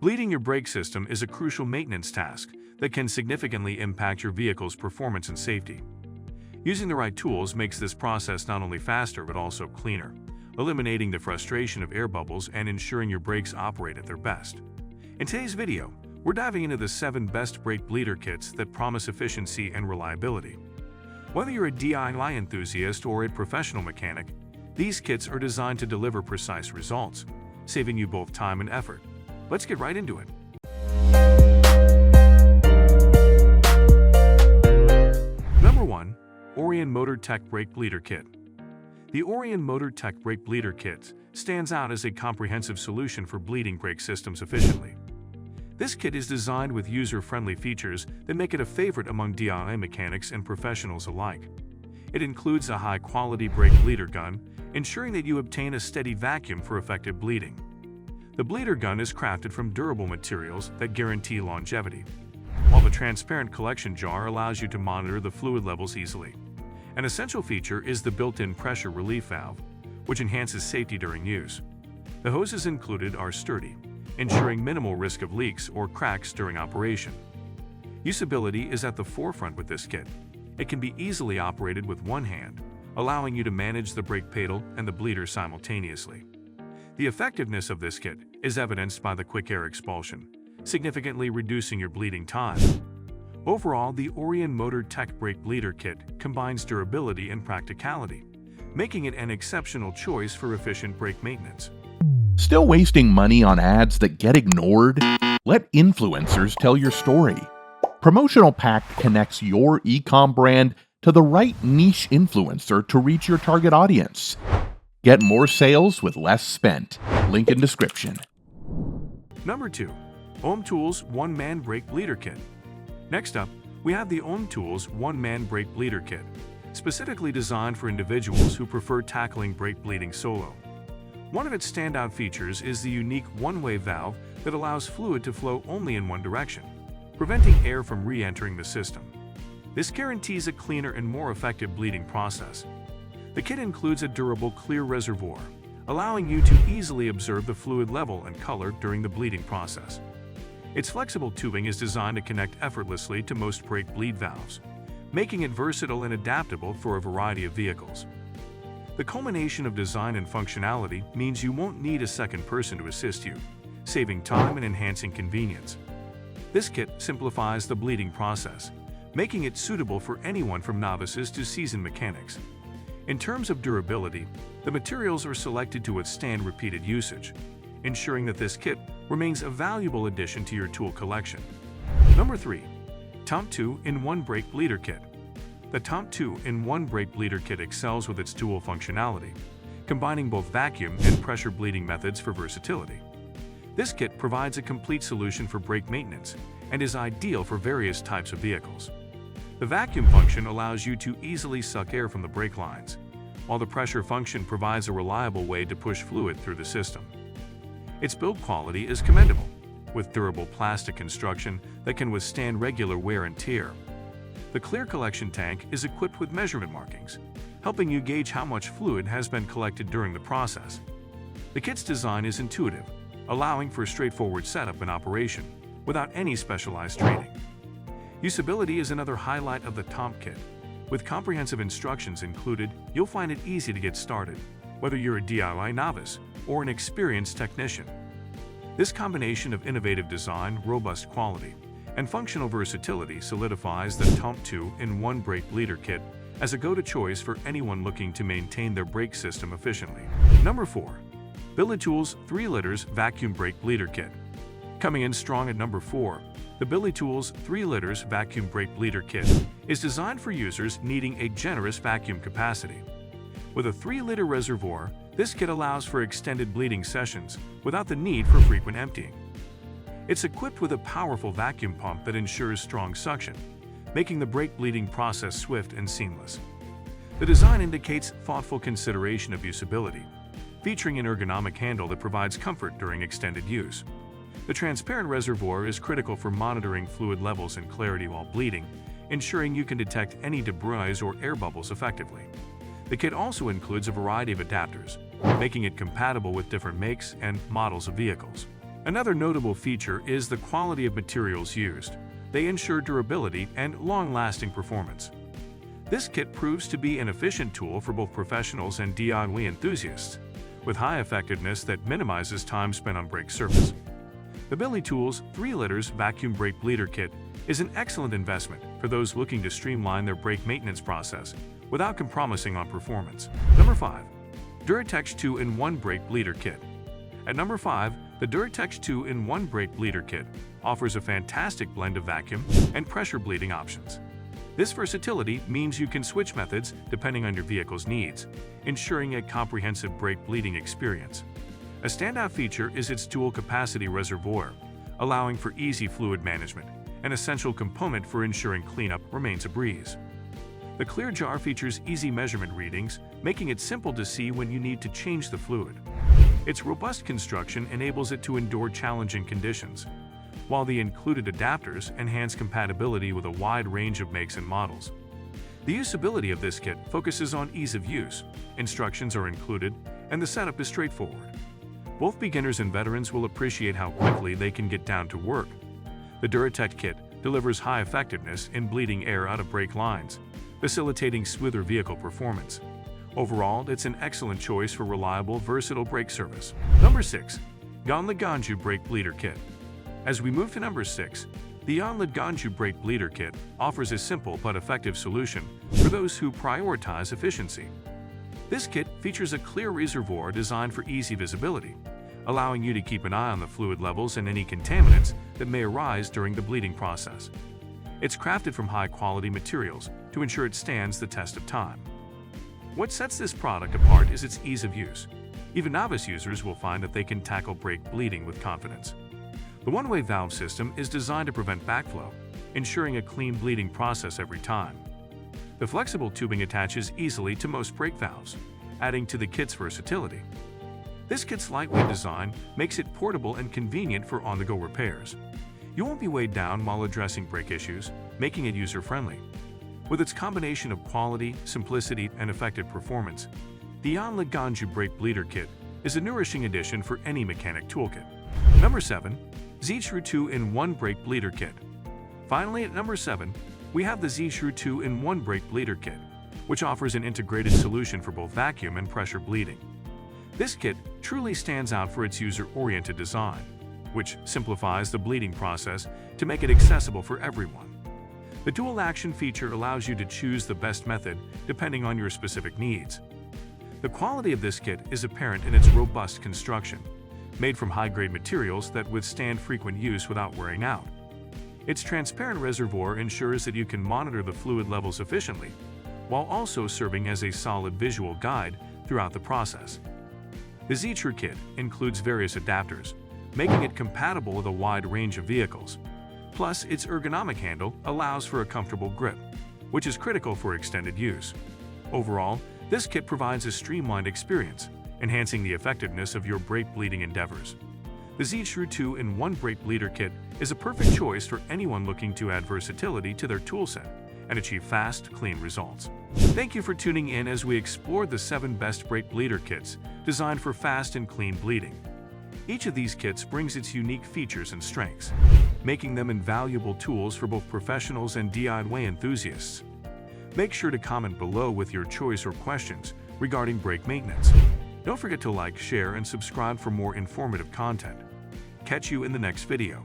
Bleeding your brake system is a crucial maintenance task that can significantly impact your vehicle's performance and safety. Using the right tools makes this process not only faster but also cleaner, eliminating the frustration of air bubbles and ensuring your brakes operate at their best. In today's video, we're diving into the 7 best brake bleeder kits that promise efficiency and reliability. Whether you're a DIY enthusiast or a professional mechanic, these kits are designed to deliver precise results, saving you both time and effort. Let's get right into it. Number 1. Orion MotorTech Brake Bleeder Kit. The Orion MotorTech Brake Bleeder Kit stands out as a comprehensive solution for bleeding brake systems efficiently. This kit is designed with user-friendly features that make it a favorite among DIY mechanics and professionals alike. It includes a high-quality brake bleeder gun, ensuring that you obtain a steady vacuum for effective bleeding. The bleeder gun is crafted from durable materials that guarantee longevity, while the transparent collection jar allows you to monitor the fluid levels easily. An essential feature is the built-in pressure relief valve, which enhances safety during use. The hoses included are sturdy, ensuring minimal risk of leaks or cracks during operation. Usability is at the forefront with this kit. It can be easily operated with one hand, allowing you to manage the brake pedal and the bleeder simultaneously. The effectiveness of this kit is evidenced by the quick air expulsion, significantly reducing your bleeding time. Overall, the Orion MotorTech Brake Bleeder Kit combines durability and practicality, making it an exceptional choice for efficient brake maintenance. Still wasting money on ads that get ignored? Let influencers tell your story. Promotional Pack connects your e-com brand to the right niche influencer to reach your target audience. Get more sales with less spent. Link in description. Number 2. OemTools One-Man Brake Bleeder Kit. Next up, we have the OemTools One-Man Brake Bleeder Kit, specifically designed for individuals who prefer tackling brake bleeding solo. One of its standout features is the unique one-way valve that allows fluid to flow only in one direction, preventing air from re-entering the system. This guarantees a cleaner and more effective bleeding process. The kit includes a durable clear reservoir, allowing you to easily observe the fluid level and color during the bleeding process. Its flexible tubing is designed to connect effortlessly to most brake bleed valves, making it versatile and adaptable for a variety of vehicles. The culmination of design and functionality means you won't need a second person to assist you, saving time and enhancing convenience. This kit simplifies the bleeding process, making it suitable for anyone from novices to seasoned mechanics. In terms of durability, the materials are selected to withstand repeated usage, ensuring that this kit remains a valuable addition to your tool collection. Number 3. Htomt 2-in-1 Brake Bleeder Kit. The Htomt 2-in-1 Brake Bleeder Kit excels with its dual functionality, combining both vacuum and pressure bleeding methods for versatility. This kit provides a complete solution for brake maintenance and is ideal for various types of vehicles. The vacuum function allows you to easily suck air from the brake lines, while the pressure function provides a reliable way to push fluid through the system. Its build quality is commendable, with durable plastic construction that can withstand regular wear and tear. The clear collection tank is equipped with measurement markings, helping you gauge how much fluid has been collected during the process. The kit's design is intuitive, allowing for straightforward setup and operation without any specialized training. Usability is another highlight of the Htomt kit. With comprehensive instructions included, you'll find it easy to get started, whether you're a DIY novice or an experienced technician. This combination of innovative design, robust quality, and functional versatility solidifies the Htomt 2-in-1 Brake Bleeder Kit as a go-to choice for anyone looking to maintain their brake system efficiently. Number 4. BiliTools 3 Liters Vacuum Brake Bleeder Kit. Coming in strong at number 4, the BiliTools 3 Liters Vacuum Brake Bleeder Kit is designed for users needing a generous vacuum capacity. With a 3-liter reservoir, this kit allows for extended bleeding sessions without the need for frequent emptying. It's equipped with a powerful vacuum pump that ensures strong suction, making the brake bleeding process swift and seamless. The design indicates thoughtful consideration of usability, featuring an ergonomic handle that provides comfort during extended use. The transparent reservoir is critical for monitoring fluid levels and clarity while bleeding, ensuring you can detect any debris or air bubbles effectively. The kit also includes a variety of adapters, making it compatible with different makes and models of vehicles. Another notable feature is the quality of materials used. They ensure durability and long-lasting performance. This kit proves to be an efficient tool for both professionals and DIY enthusiasts, with high effectiveness that minimizes time spent on brake service. The BiliTools 3 liters vacuum brake bleeder kit is an excellent investment for those looking to streamline their brake maintenance process without compromising on performance. Number 5. DuraTech 2-in-1 brake bleeder kit. At number 5, the DuraTech 2-in-1 brake bleeder kit offers a fantastic blend of vacuum and pressure bleeding options. This versatility means you can switch methods depending on your vehicle's needs, ensuring a comprehensive brake bleeding experience. A standout feature is its dual-capacity reservoir, allowing for easy fluid management, an essential component for ensuring cleanup remains a breeze. The clear jar features easy measurement readings, making it simple to see when you need to change the fluid. Its robust construction enables it to endure challenging conditions, while the included adapters enhance compatibility with a wide range of makes and models. The usability of this kit focuses on ease of use, instructions are included, and the setup is straightforward. Both beginners and veterans will appreciate how quickly they can get down to work. The DuraTech kit delivers high effectiveness in bleeding air out of brake lines, facilitating smoother vehicle performance. Overall, it's an excellent choice for reliable, versatile brake service. Number 6. Yonligonju brake bleeder kit. As we move to number 6, the Yonligonju brake bleeder kit offers a simple but effective solution for those who prioritize efficiency. This kit features a clear reservoir designed for easy visibility, allowing you to keep an eye on the fluid levels and any contaminants that may arise during the bleeding process. It's crafted from high-quality materials to ensure it stands the test of time. What sets this product apart is its ease of use. Even novice users will find that they can tackle brake bleeding with confidence. The one-way valve system is designed to prevent backflow, ensuring a clean bleeding process every time. The flexible tubing attaches easily to most brake valves, adding to the kit's versatility. This kit's lightweight design makes it portable and convenient for on-the-go repairs. You won't be weighed down while addressing brake issues, making it user-friendly. With its combination of quality, simplicity, and effective performance, the Yonligonju brake bleeder kit is a nourishing addition for any mechanic toolkit. Number 7. Zeajsru 2-in-1 brake bleeder kit. Finally, at number 7, we have the Zeajsru 2-in-1 brake bleeder kit, which offers an integrated solution for both vacuum and pressure bleeding. This kit truly stands out for its user-oriented design, which simplifies the bleeding process to make it accessible for everyone. The dual-action feature allows you to choose the best method depending on your specific needs. The quality of this kit is apparent in its robust construction, made from high-grade materials that withstand frequent use without wearing out. Its transparent reservoir ensures that you can monitor the fluid levels efficiently, while also serving as a solid visual guide throughout the process. The Zeajsru kit includes various adapters, making it compatible with a wide range of vehicles. Plus, its ergonomic handle allows for a comfortable grip, which is critical for extended use. Overall, this kit provides a streamlined experience, enhancing the effectiveness of your brake bleeding endeavors. The Zeajsru 2-in-1 brake bleeder kit is a perfect choice for anyone looking to add versatility to their toolset and achieve fast, clean results. Thank you for tuning in as we explored the 7 best brake bleeder kits designed for fast and clean bleeding. Each of these kits brings its unique features and strengths, making them invaluable tools for both professionals and DIY enthusiasts. Make sure to comment below with your choice or questions regarding brake maintenance. Don't forget to like, share, and subscribe for more informative content. Catch you in the next video.